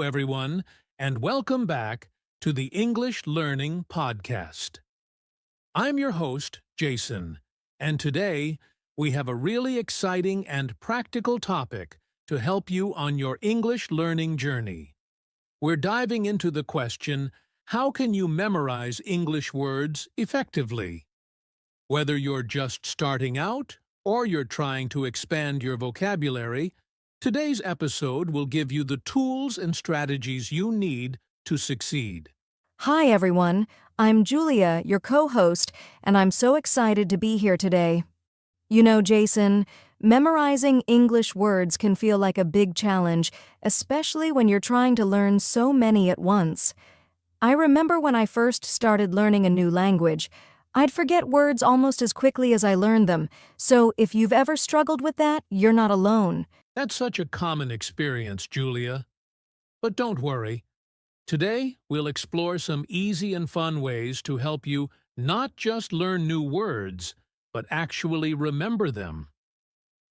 everyone, and welcome back to the English Learning Podcast. I'm your host, Jason, and today we have a really exciting and practical topic to help you on your English learning journey. We're diving into the question, how can you memorize English words effectively? Whether you're just starting out or you're trying to expand your vocabulary, today's episode will give you the tools and strategies you need to succeed. Hi, everyone. I'm Julia, your co-host, and I'm so excited to be here today. You know, Jason, memorizing English words can feel like a big challenge, especially when you're trying to learn so many at once. I remember when I first started learning a new language, I'd forget words almost as quickly as I learned them, so if you've ever struggled with that, you're not alone. That's such a common experience, Julia. But don't worry. Today, we'll explore some easy and fun ways to help you not just learn new words, but actually remember them.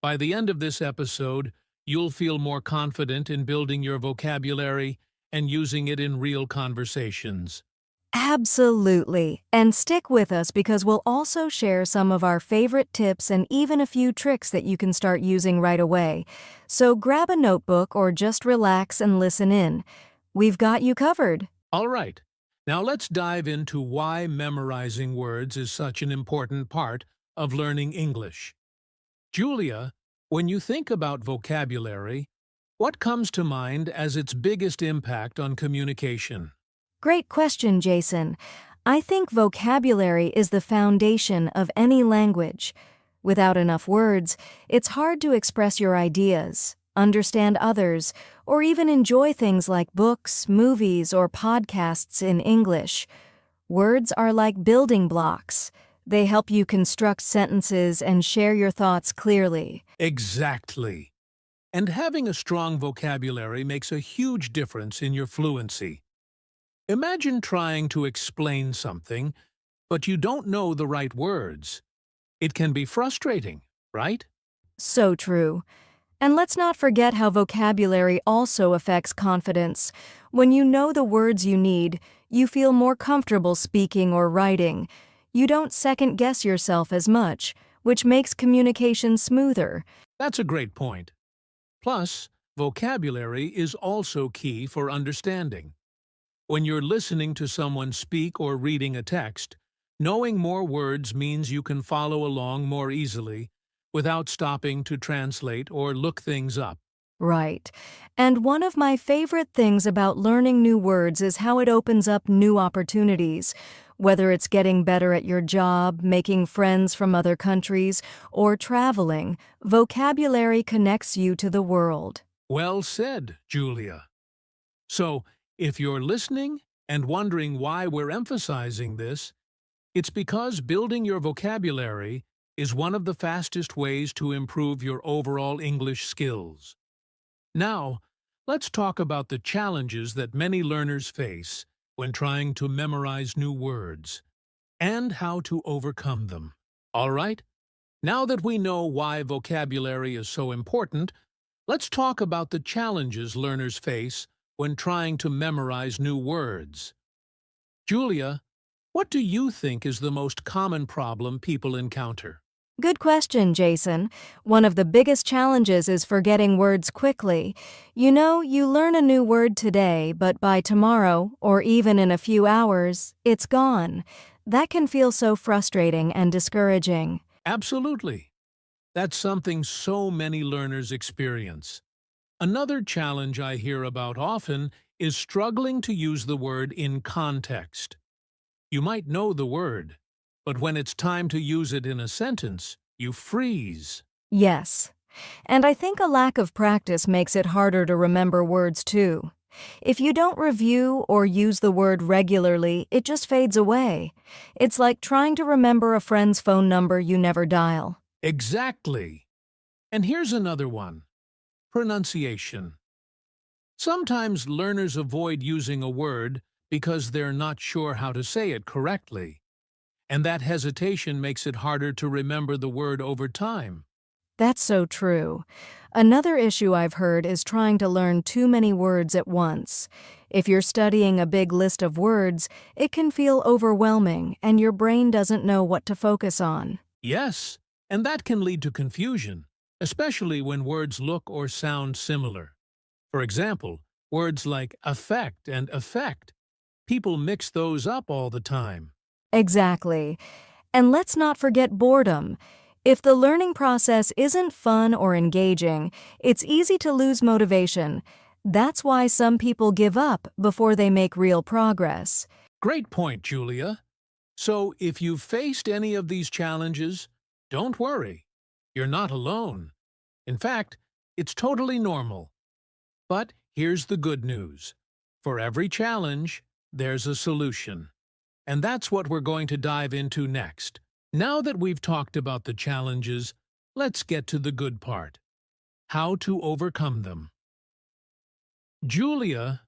By the end of this episode, you'll feel more confident in building your vocabulary and using it in real conversations. Absolutely. And stick with us because we'll also share some of our favorite tips and even a few tricks that you can start using right away. So grab a notebook or just relax and listen in. We've got you covered. All right, now let's dive into why memorizing words is such an important part of learning English. Julia, when you think about vocabulary, what comes to mind as its biggest impact on communication? Great question, Jason. I think vocabulary is the foundation of any language. Without enough words, it's hard to express your ideas, understand others, or even enjoy things like books, movies, or podcasts in English. Words are like building blocks. They help you construct sentences and share your thoughts clearly. Exactly. And having a strong vocabulary makes a huge difference in your fluency. Imagine trying to explain something, but you don't know the right words. It can be frustrating, right? So true. And let's not forget how vocabulary also affects confidence. When you know the words you need, you feel more comfortable speaking or writing. You don't second-guess yourself as much, which makes communication smoother. That's a great point. Plus, vocabulary is also key for understanding. When you're listening to someone speak or reading a text, knowing more words means you can follow along more easily without stopping to translate or look things up. Right. And one of my favorite things about learning new words is how it opens up new opportunities. Whether it's getting better at your job, making friends from other countries, or traveling, vocabulary connects you to the world. Well said, Julia. So, if you're listening and wondering why we're emphasizing this, it's because building your vocabulary is one of the fastest ways to improve your overall English skills. Now, let's talk about the challenges that many learners face when trying to memorize new words, and how to overcome them. All right? Now that we know why vocabulary is so important, let's talk about the challenges learners face when trying to memorize new words. Julia, what do you think is the most common problem people encounter? Good question, Jason. One of the biggest challenges is forgetting words quickly. You know, you learn a new word today, but by tomorrow, or even in a few hours, it's gone. That can feel so frustrating and discouraging. Absolutely. That's something so many learners experience. Another challenge I hear about often is struggling to use the word in context. You might know the word, but when it's time to use it in a sentence, you freeze. Yes. And I think a lack of practice makes it harder to remember words too. If you don't review or use the word regularly, it just fades away. It's like trying to remember a friend's phone number you never dial. Exactly. And here's another one. Pronunciation. Sometimes learners avoid using a word because they're not sure how to say it correctly, and that hesitation makes it harder to remember the word over time. That's so true. Another issue I've heard is trying to learn too many words at once. If you're studying a big list of words, it can feel overwhelming and your brain doesn't know what to focus on. Yes, and that can lead to confusion, especially when words look or sound similar. For example, words like affect and effect. People mix those up all the time. Exactly. And let's not forget boredom. If the learning process isn't fun or engaging, it's easy to lose motivation. That's why some people give up before they make real progress. Great point, Julia. So, if you've faced any of these challenges, don't worry. You're not alone. In fact, it's totally normal. But here's the good news. For every challenge, there's a solution. And that's what we're going to dive into next. Now that we've talked about the challenges, let's get to the good part. How to overcome them. Julia,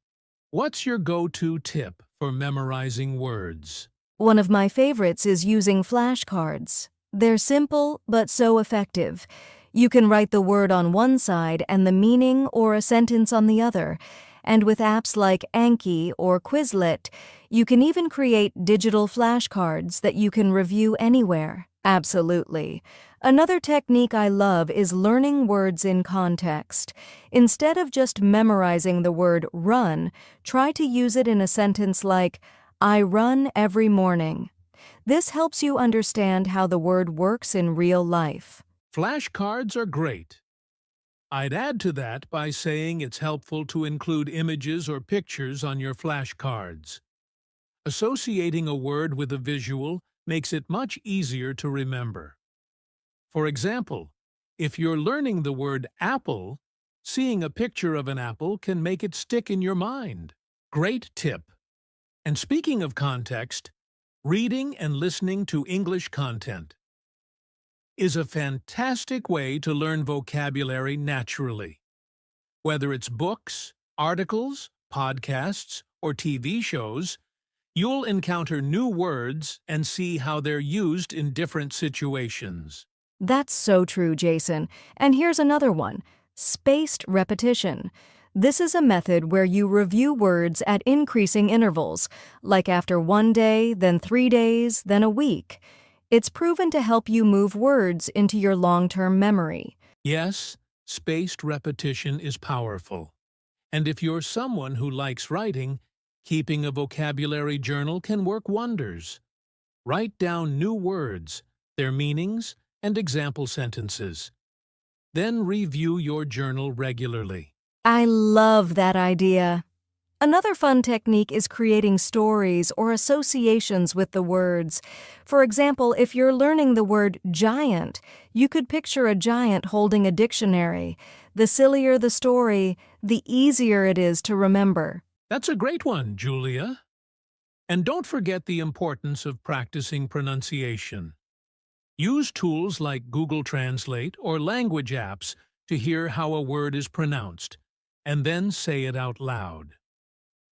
what's your go-to tip for memorizing words? One of my favorites is using flashcards. They're simple but so effective. You can write the word on one side and the meaning or a sentence on the other. And with apps like Anki or Quizlet, you can even create digital flashcards that you can review anywhere. Absolutely. Another technique I love is learning words in context. Instead of just memorizing the word run, try to use it in a sentence like, I run every morning. This helps you understand how the word works in real life. Flashcards are great. I'd add to that by saying it's helpful to include images or pictures on your flashcards. Associating a word with a visual makes it much easier to remember. For example, if you're learning the word apple, seeing a picture of an apple can make it stick in your mind. Great tip. And speaking of context, reading and listening to English content is a fantastic way to learn vocabulary naturally. Whether it's books, articles, podcasts, or TV shows, you'll encounter new words and see how they're used in different situations. That's so true, Jason. And here's another one, spaced repetition. This is a method where you review words at increasing intervals, like after 1 day, then 3 days, then a week. It's proven to help you move words into your long-term memory. Yes, spaced repetition is powerful. And if you're someone who likes writing, keeping a vocabulary journal can work wonders. Write down new words, their meanings, and example sentences. Then review your journal regularly. I love that idea. Another fun technique is creating stories or associations with the words. For example, if you're learning the word giant, you could picture a giant holding a dictionary. The sillier the story, the easier it is to remember. That's a great one, Julia. And don't forget the importance of practicing pronunciation. Use tools like Google Translate or language apps to hear how a word is pronounced, and then say it out loud.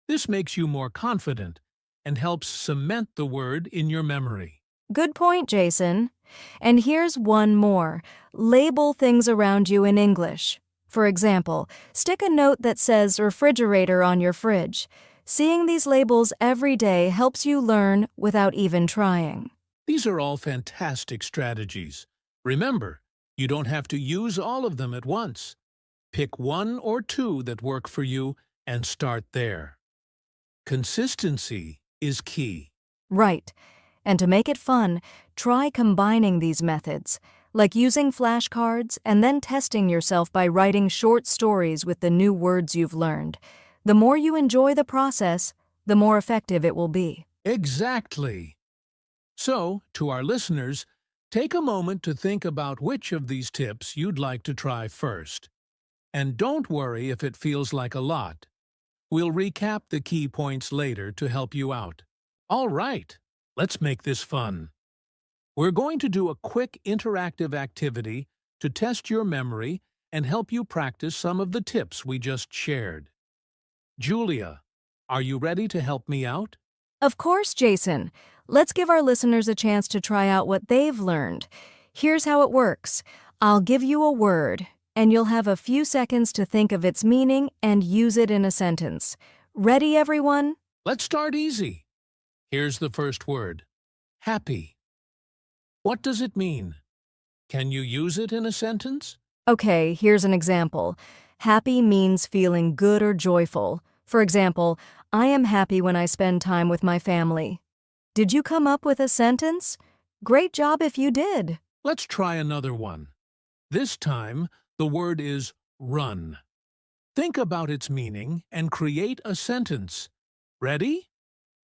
This makes you more confident and helps cement the word in your memory. Good point, Jason. And here's one more. Label things around you in English. For example, stick a note that says refrigerator on your fridge. Seeing these labels every day helps you learn without even trying. These are all fantastic strategies. Remember, you don't have to use all of them at once. Pick 1 or 2 that work for you and start there. Consistency is key. Right. And to make it fun, try combining these methods, like using flashcards and then testing yourself by writing short stories with the new words you've learned. The more you enjoy the process, the more effective it will be. Exactly. So, to our listeners, take a moment to think about which of these tips you'd like to try first. And don't worry if it feels like a lot. We'll recap the key points later to help you out. All right, let's make this fun. We're going to do a quick interactive activity to test your memory and help you practice some of the tips we just shared. Julia, are you ready to help me out? Of course, Jason. Let's give our listeners a chance to try out what they've learned. Here's how it works. I'll give you a word, and you'll have a few seconds to think of its meaning and use it in a sentence. Ready, everyone? Let's start easy. Here's the first word. Happy. What does it mean? Can you use it in a sentence? Okay, here's an example. Happy means feeling good or joyful. For example, I am happy when I spend time with my family. Did you come up with a sentence? Great job if you did. Let's try another one. This time, the word is run. Think about its meaning and create a sentence. Ready?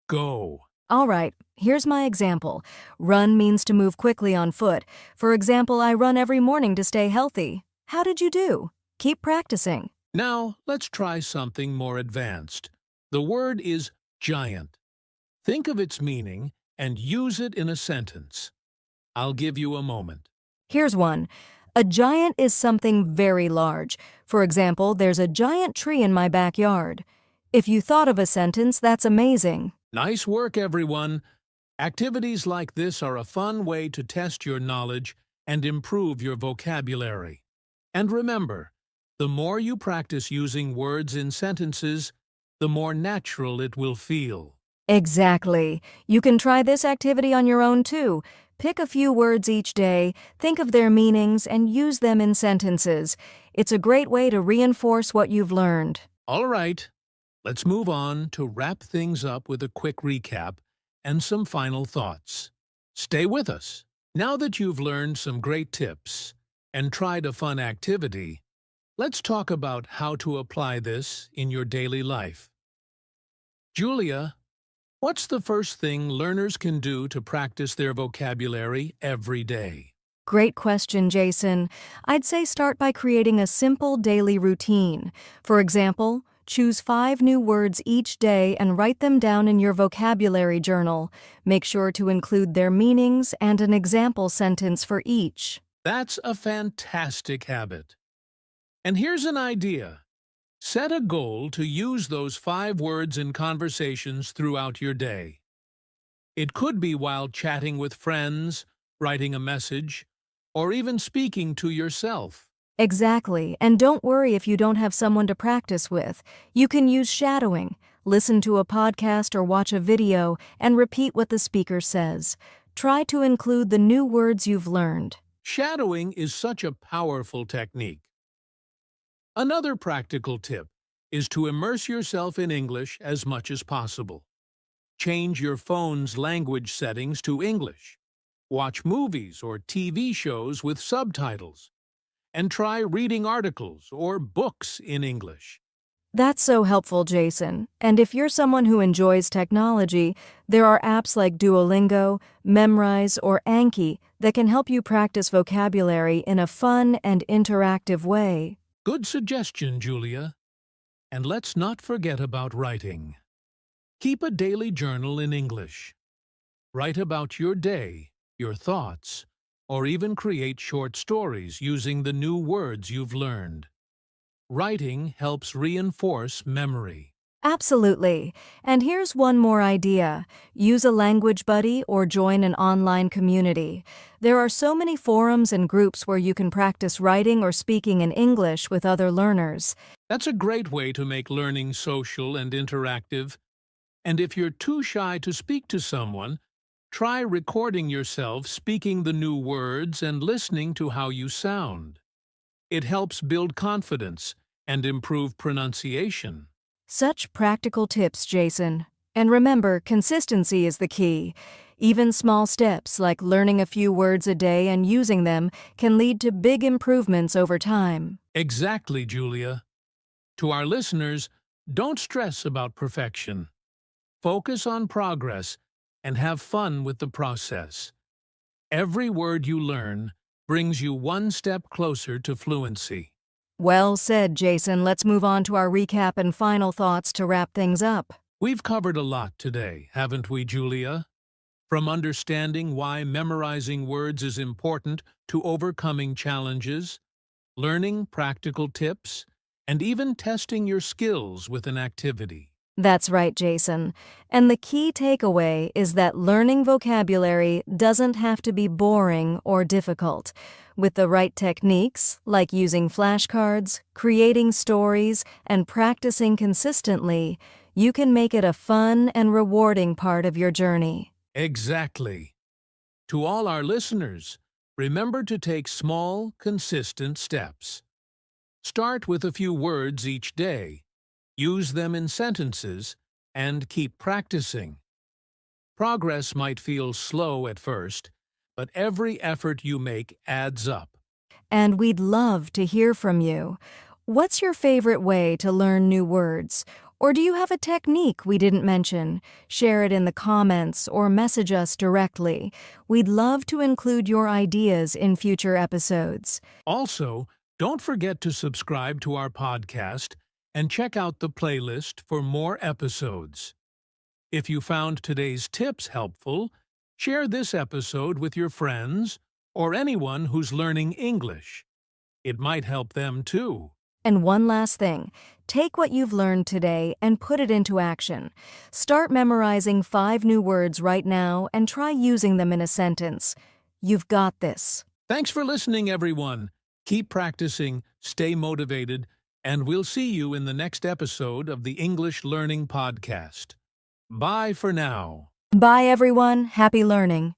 Go. All right, here's my example. Run means to move quickly on foot. For example, I run every morning to stay healthy. How did you do? Keep practicing. Now, let's try something more advanced. The word is giant. Think of its meaning and use it in a sentence. I'll give you a moment. Here's one. A giant is something very large. For example, there's a giant tree in my backyard. If you thought of a sentence, that's amazing. Nice work, everyone. Activities like this are a fun way to test your knowledge and improve your vocabulary. And remember, the more you practice using words in sentences, the more natural it will feel. Exactly. You can try this activity on your own too. Pick a few words each day, think of their meanings, and use them in sentences. It's a great way to reinforce what you've learned. All right, let's move on to wrap things up with a quick recap and some final thoughts. Stay with us. Now that you've learned some great tips and tried a fun activity, let's talk about how to apply this in your daily life. Julia, what's the first thing learners can do to practice their vocabulary every day? Great question, Jason. I'd say start by creating a simple daily routine. For example, choose 5 new words each day and write them down in your vocabulary journal. Make sure to include their meanings and an example sentence for each. That's a fantastic habit. And here's an idea. Set a goal to use those 5 words in conversations throughout your day. It could be while chatting with friends, writing a message, or even speaking to yourself. Exactly, and don't worry if you don't have someone to practice with. You can use shadowing. Listen to a podcast or watch a video and repeat what the speaker says. Try to include the new words you've learned. Shadowing is such a powerful technique. Another practical tip is to immerse yourself in English as much as possible. Change your phone's language settings to English. Watch movies or TV shows with subtitles. And try reading articles or books in English. That's so helpful, Jason. And if you're someone who enjoys technology, there are apps like Duolingo, Memrise, or Anki that can help you practice vocabulary in a fun and interactive way. Good suggestion, Julia. And let's not forget about writing. Keep a daily journal in English. Write about your day, your thoughts, or even create short stories using the new words you've learned. Writing helps reinforce memory. Absolutely. And here's one more idea. Use a language buddy or join an online community. There are so many forums and groups where you can practice writing or speaking in English with other learners. That's a great way to make learning social and interactive. And if you're too shy to speak to someone, try recording yourself speaking the new words and listening to how you sound. It helps build confidence and improve pronunciation. Such practical tips, Jason. And remember, consistency is the key. Even small steps like learning a few words a day and using them can lead to big improvements over time. Exactly, Julia. To our listeners, don't stress about perfection. Focus on progress and have fun with the process. Every word you learn brings you one step closer to fluency. Well said, Jason. Let's move on to our recap and final thoughts to wrap things up. We've covered a lot today, haven't we, Julia? From understanding why memorizing words is important to overcoming challenges, learning practical tips, and even testing your skills with an activity. That's right, Jason. And the key takeaway is that learning vocabulary doesn't have to be boring or difficult. With the right techniques, like using flashcards, creating stories, and practicing consistently, you can make it a fun and rewarding part of your journey. Exactly. To all our listeners, remember to take small, consistent steps. Start with a few words each day, use them in sentences, and keep practicing. Progress might feel slow at first, but every effort you make adds up. And we'd love to hear from you. What's your favorite way to learn new words? Or do you have a technique we didn't mention? Share it in the comments or message us directly. We'd love to include your ideas in future episodes. Also, don't forget to subscribe to our podcast and check out the playlist for more episodes. If you found today's tips helpful, share this episode with your friends or anyone who's learning English. It might help them too. And one last thing, take what you've learned today and put it into action. Start memorizing 5 new words right now and try using them in a sentence. You've got this. Thanks for listening, everyone. Keep practicing, stay motivated, and we'll see you in the next episode of the English Learning Podcast. Bye for now. Bye, everyone. Happy learning.